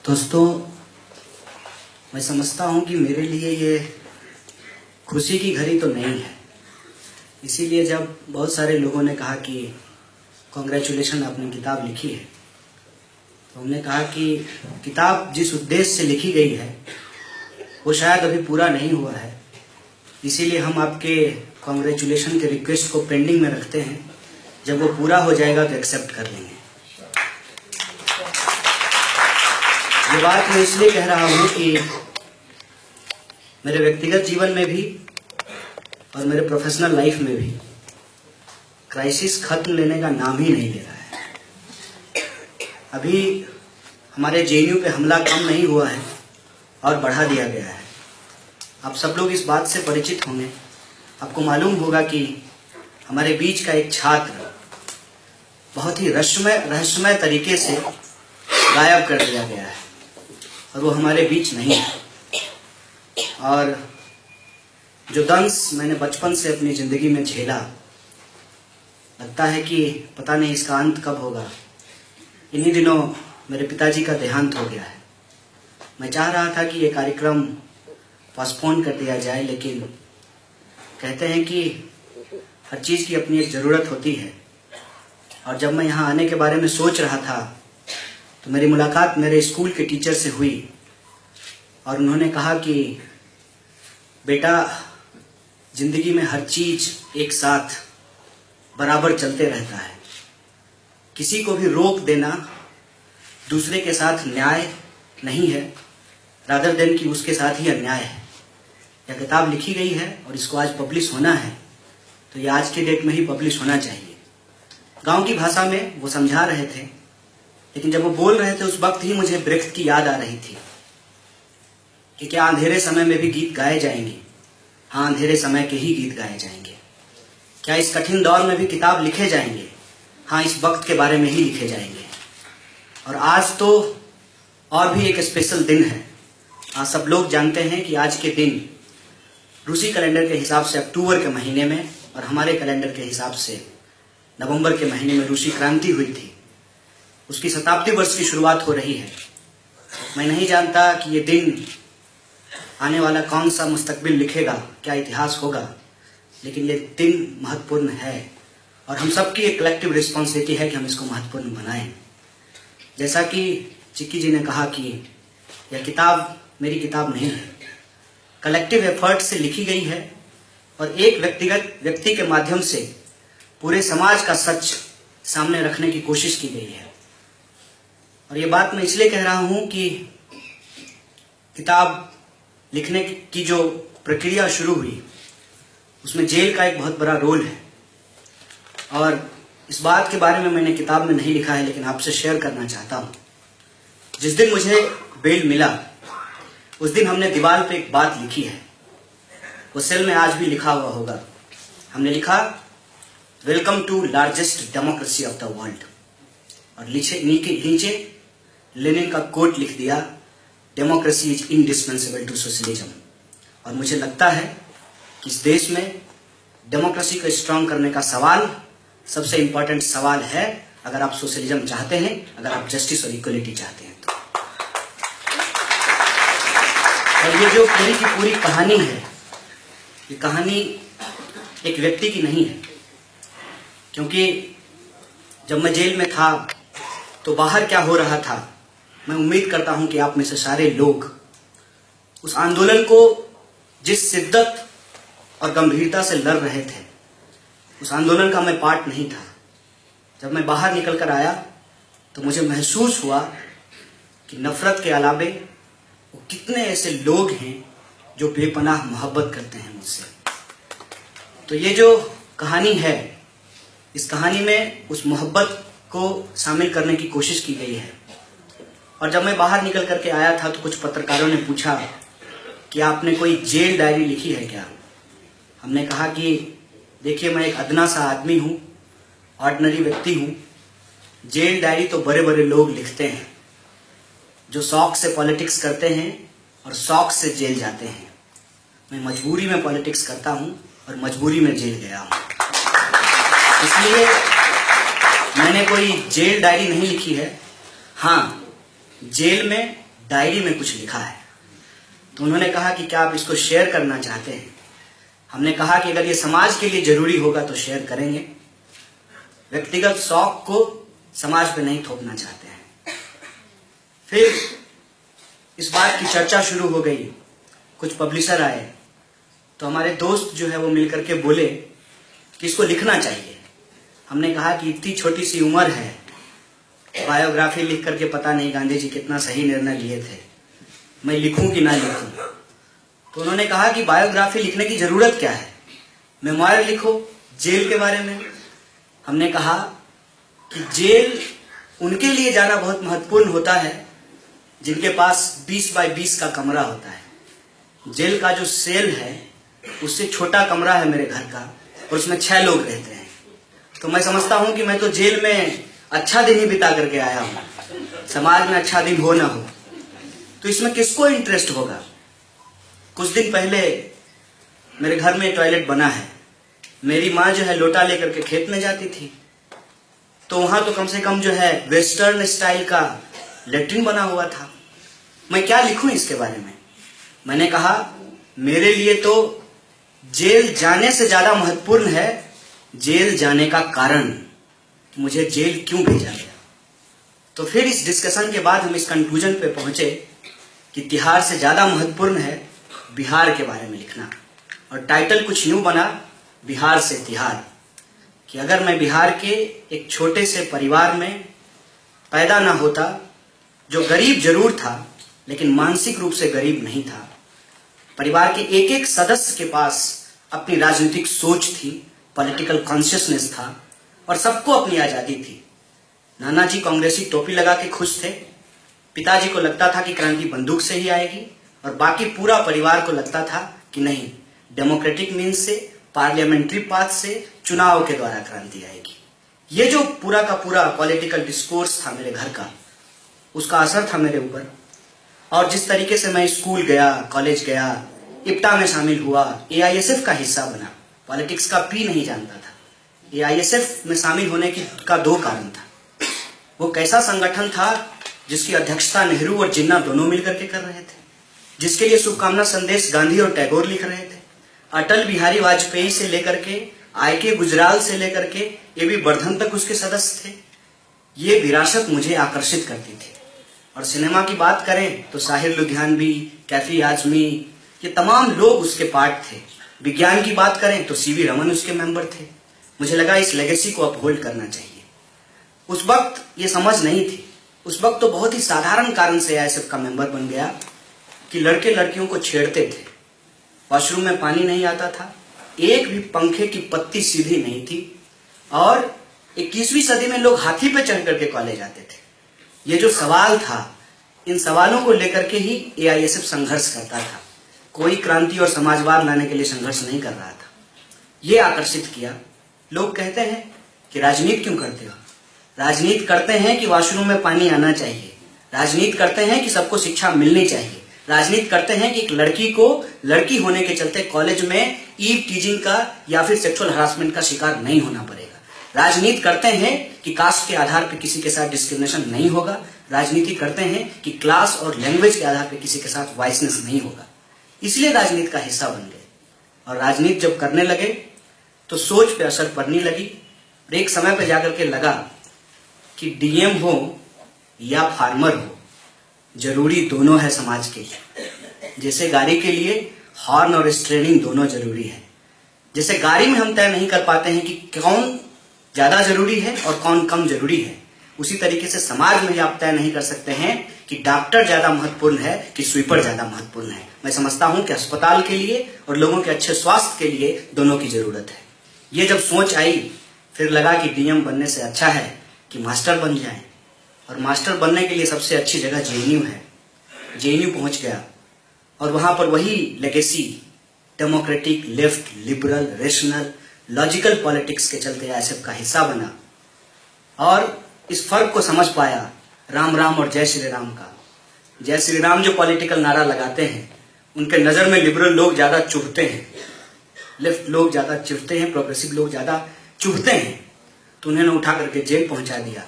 दोस्तों, मैं समझता हूँ कि मेरे लिए ये खुशी की घड़ी तो नहीं है। इसीलिए जब बहुत सारे लोगों ने कहा कि कॉन्ग्रेचुलेशन, आपने किताब लिखी है, तो हमने कहा कि किताब जिस उद्देश्य से लिखी गई है वो शायद अभी पूरा नहीं हुआ है। इसीलिए हम आपके कॉन्ग्रेचुलेशन के रिक्वेस्ट को पेंडिंग में रखते हैं। जब वो पूरा हो जाएगा तो एक्सेप्ट कर लेंगे। ये बात मैं इसलिए कह रहा हूँ कि मेरे व्यक्तिगत जीवन में भी और मेरे प्रोफेशनल लाइफ में भी क्राइसिस खत्म लेने का नाम ही नहीं ले रहा है। अभी हमारे जेएनयू पे हमला कम नहीं हुआ है और बढ़ा दिया गया है। आप सब लोग इस बात से परिचित होंगे। आपको मालूम होगा कि हमारे बीच का एक छात्र बहुत ही रहस्यमय तरीके से गायब कर दिया गया है और वो हमारे बीच नहीं है। और जो दंश मैंने बचपन से अपनी जिंदगी में झेला, लगता है कि पता नहीं इसका अंत कब होगा। इन्हीं दिनों मेरे पिताजी का देहांत हो गया है। मैं चाह रहा था कि ये कार्यक्रम पोस्टपोन कर दिया जाए, लेकिन कहते हैं कि हर चीज़ की अपनी एक ज़रूरत होती है। और जब मैं यहाँ आने के बारे में सोच रहा था तो मेरी मुलाकात मेरे स्कूल के टीचर से हुई और उन्होंने कहा कि बेटा, जिंदगी में हर चीज एक साथ बराबर चलते रहता है। किसी को भी रोक देना दूसरे के साथ न्याय नहीं है, रादर देन कि उसके साथ ही अन्याय है। यह किताब लिखी गई है और इसको आज पब्लिश होना है, तो ये आज के डेट में ही पब्लिश होना चाहिए। गांव की भाषा में वो समझा रहे थे, लेकिन जब वो बोल रहे थे उस वक्त ही मुझे ब्रेख्त की याद आ रही थी कि क्या अंधेरे समय में भी गीत गाए जाएंगे? हाँ, अंधेरे समय के ही गीत गाए जाएंगे। क्या इस कठिन दौर में भी किताब लिखे जाएंगे? हाँ, इस वक्त के बारे में ही लिखे जाएंगे। और आज तो और भी एक स्पेशल दिन है। आज सब लोग जानते हैं कि आज के दिन रूसी कैलेंडर के हिसाब से अक्टूबर के महीने में और हमारे कैलेंडर के हिसाब से नवंबर के महीने में रूसी क्रांति हुई थी। उसकी शताब्दी वर्ष की शुरुआत हो रही है। मैं नहीं जानता कि ये दिन आने वाला कौन सा मुस्तकबिल लिखेगा, क्या इतिहास होगा, लेकिन ये दिन महत्वपूर्ण है और हम सबकी एक कलेक्टिव रिस्पॉन्सिबिलिटी है कि हम इसको महत्वपूर्ण बनाएं। जैसा कि चिक्की जी ने कहा कि यह किताब मेरी किताब नहीं है, कलेक्टिव एफर्ट से लिखी गई है और एक व्यक्तिगत व्यक्ति के माध्यम से पूरे समाज का सच सामने रखने की कोशिश की गई है। और ये बात मैं इसलिए कह रहा हूं कि किताब लिखने की जो प्रक्रिया शुरू हुई उसमें जेल का एक बहुत बड़ा रोल है। और इस बात के बारे में मैंने किताब में नहीं लिखा है, लेकिन आपसे शेयर करना चाहता हूं। जिस दिन मुझे बेल मिला उस दिन हमने दीवार पे एक बात लिखी है, वो सेल में आज भी लिखा हुआ होगा। हमने लिखा, welcome to largest democracy of the world. और नीचे लेनिन का कोट लिख दिया, democracy is indispensable to socialism. और मुझे लगता है कि इस देश में डेमोक्रेसी को स्ट्रांग करने का सवाल सबसे इंपॉर्टेंट सवाल है, अगर आप सोशलिज्म चाहते हैं, अगर आप जस्टिस और इक्वलिटी चाहते हैं तो। और ये जो पूरी की पूरी कहानी है, ये कहानी एक व्यक्ति की नहीं है, क्योंकि जब मैं जेल में था तो बाहर क्या हो रहा था, मैं उम्मीद करता हूं कि आप में से सारे लोग उस आंदोलन को जिस शिद्दत और गंभीरता से लड़ रहे थे, उस आंदोलन का मैं पार्ट नहीं था। जब मैं बाहर निकल कर आया तो मुझे महसूस हुआ कि नफरत के अलावे वो कितने ऐसे लोग हैं जो बेपनाह मोहब्बत करते हैं मुझसे। तो ये जो कहानी है, इस कहानी में उस मोहब्बत को शामिल करने की कोशिश की गई है। और जब मैं बाहर निकल करके आया था तो कुछ पत्रकारों ने पूछा कि आपने कोई जेल डायरी लिखी है क्या? हमने कहा कि देखिए, मैं एक अदना सा आदमी हूँ, ऑर्डिनरी व्यक्ति हूँ। जेल डायरी तो बड़े बड़े लोग लिखते हैं जो शौक से पॉलिटिक्स करते हैं और शौक से जेल जाते हैं। मैं मजबूरी में पॉलिटिक्स करता हूँ और मजबूरी में जेल गया हूँ। इसलिए मैंने कोई जेल डायरी नहीं लिखी है। हाँ, जेल में डायरी में कुछ लिखा है। तो उन्होंने कहा कि क्या आप इसको शेयर करना चाहते हैं? हमने कहा कि अगर ये समाज के लिए जरूरी होगा तो शेयर करेंगे, व्यक्तिगत शौक को समाज पे नहीं थोपना चाहते हैं। फिर इस बात की चर्चा शुरू हो गई, कुछ पब्लिशर आए, तो हमारे दोस्त जो है वो मिलकर के बोले कि इसको लिखना चाहिए। हमने कहा कि इतनी छोटी सी उम्र है, बायोग्राफी लिख करके पता नहीं गांधी जी कितना सही निर्णय लिए थे, मैं लिखूं कि ना लिखूं। तो उन्होंने कहा कि बायोग्राफी लिखने की जरूरत क्या है, मेमोयर लिखो जेल के बारे में। हमने कहा कि जेल उनके लिए जाना बहुत महत्वपूर्ण होता है जिनके पास 20 बाय 20 का कमरा होता है। जेल का जो सेल है उससे छोटा कमरा है मेरे घर का, और उसमें 6 लोग रहते हैं। तो मैं समझता हूं कि मैं तो जेल में अच्छा दिन ही बिता करके आया हूं, समाज में अच्छा दिन हो ना हो। तो इसमें किसको इंटरेस्ट होगा? कुछ दिन पहले मेरे घर में टॉयलेट बना है। मेरी माँ जो है लोटा लेकर के खेत में जाती थी, तो वहां तो कम से कम जो है वेस्टर्न स्टाइल का लेट्रिन बना हुआ था। मैं क्या लिखूं इसके बारे में? मैंने कहा मेरे लिए तो जेल जाने से ज्यादा महत्वपूर्ण है जेल जाने का कारण, मुझे जेल क्यों भेजा गया। तो फिर इस डिस्कशन के बाद हम इस कंक्लूजन पे पहुंचे कि तिहाड़ से ज्यादा महत्वपूर्ण है बिहार के बारे में लिखना। और टाइटल कुछ यूं बना, बिहार से तिहाड़, कि अगर मैं बिहार के एक छोटे से परिवार में पैदा ना होता, जो गरीब जरूर था लेकिन मानसिक रूप से गरीब नहीं था, परिवार के एक एक सदस्य के पास अपनी राजनीतिक सोच थी, पॉलिटिकल कॉन्शियसनेस था और सबको अपनी आजादी थी। नाना जी कांग्रेसी टोपी लगा के खुश थे, पिताजी को लगता था कि क्रांति बंदूक से ही आएगी, और बाकी पूरा परिवार को लगता था कि नहीं, डेमोक्रेटिक मीन्स से, पार्लियामेंट्री पाथ से, चुनाव के द्वारा क्रांति आएगी। ये जो पूरा का पूरा पॉलिटिकल डिस्कोर्स था मेरे घर का, उसका असर था मेरे ऊपर। और जिस तरीके से मैं स्कूल गया, कॉलेज गया, इप्टा में शामिल हुआ, एआईएसएफ का हिस्सा बना, पॉलिटिक्स का पी नहीं जानता था। एआईएसएफ में शामिल होने का 2 कारण था। वो कैसा संगठन था जिसकी अध्यक्षता नेहरू और जिन्ना दोनों मिलकर के कर रहे थे, जिसके लिए शुभकामना संदेश गांधी और टैगोर लिख रहे थे, अटल बिहारी वाजपेयी से लेकर के आईके गुजराल से लेकर के एबी बर्धन तक उसके सदस्य थे। ये विरासत मुझे आकर्षित करती थी। और सिनेमा की बात करें तो साहिर लुधियानवी, कैफी आजमी, ये तमाम लोग उसके पार्ट थे। विज्ञान की बात करें तो सीवी रमन उसके मेंबर थे। मुझे लगा इस लेगेसी को अपहोल्ड करना चाहिए। उस वक्त ये समझ नहीं थी। उस वक्त तो बहुत ही साधारण कारण से एआईएसएफ का मेंबर बन गया कि लड़के लड़कियों को छेड़ते थे, वॉशरूम में पानी नहीं आता था, एक भी पंखे की पत्ती सीधी नहीं थी, और 21वीं सदी में लोग हाथी पे चढ़ करके कॉलेज आते थे। ये जो सवाल था, इन सवालों को लेकर के ही एआईएसएफ संघर्ष करता था। कोई क्रांति और समाजवाद लाने के लिए संघर्ष नहीं कर रहा था। ये आकर्षित किया। लोग कहते हैं कि राजनीति क्यों करते हो? राजनीति करते हैं कि वॉशरूम में पानी आना चाहिए, राजनीति करते हैं कि सबको शिक्षा मिलनी चाहिए, राजनीति करते हैं कि एक लड़की को लड़की होने के चलते कॉलेज में ईव टीजिंग का या फिर सेक्सुअल हरासमेंट का शिकार नहीं होना पड़ेगा। राजनीति करते हैं कि कास्ट के आधार पर किसी के साथ डिस्क्रिमिनेशन नहीं होगा। राजनीति करते हैं कि क्लास और लैंग्वेज के आधार पर किसी के साथ वाइसनेस नहीं होगा। इसलिए राजनीति का हिस्सा बन गए। और राजनीति जब करने लगे तो सोच पे असर पड़ने लगी। और एक समय पे जाकर के लगा कि डीएम हो या फार्मर हो, जरूरी दोनों है समाज के लिए। जैसे गाड़ी के लिए हॉर्न और स्टीयरिंग दोनों जरूरी है। जैसे गाड़ी में हम तय नहीं कर पाते हैं कि कौन ज्यादा जरूरी है और कौन कम जरूरी है, उसी तरीके से समाज में आप तय नहीं कर सकते हैं कि डॉक्टर ज्यादा महत्वपूर्ण है कि स्वीपर ज्यादा महत्वपूर्ण है। मैं समझता हूं कि अस्पताल के लिए और लोगों के अच्छे स्वास्थ्य के लिए दोनों की जरूरत है। ये जब सोच आई, फिर लगा कि डीएम बनने से अच्छा है कि मास्टर बन जाए। और मास्टर बनने के लिए सबसे अच्छी जगह जेएनयू है। जेएनयू पहुंच गया और वहां पर वही legacy, democratic, left, liberal, rational, logical politics के चलते एआईएसएफ का हिस्सा बना और इस फर्क को समझ पाया राम राम और जय श्री राम का। जय श्री राम जो पॉलिटिकल नारा लगाते हैं, उनके नजर में लिबरल लोग ज्यादा चुभते हैं, लेफ्ट लोग ज्यादा चिढ़ते हैं, प्रोग्रेसिव लोग ज्यादा चुभते हैं। तो उन्होंने उठा करके जेल पहुंचा दिया।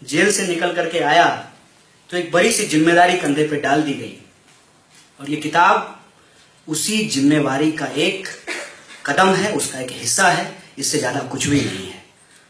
जेल से निकल करके आया तो एक बड़ी सी जिम्मेदारी कंधे पे डाल दी गई और ये किताब उसी जिम्मेवारी का एक कदम है, उसका एक हिस्सा है, इससे ज़्यादा कुछ भी नहीं है।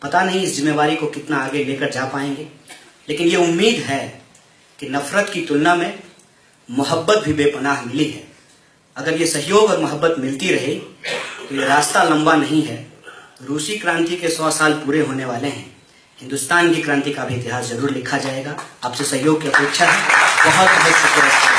पता नहीं इस जिम्मेवारी को कितना आगे लेकर जा पाएंगे, लेकिन ये उम्मीद है कि नफरत की तुलना में मोहब्बत भी बेपनाह मिली है। अगर ये सहयोग और मोहब्बत मिलती रहे तो ये रास्ता लंबा नहीं है। रूसी क्रांति के 100 साल पूरे होने वाले हैं। हिंदुस्तान की क्रांति का भी इतिहास जरूर लिखा जाएगा। आपसे सहयोग की अपेक्षा है। बहुत बहुत शुक्रिया।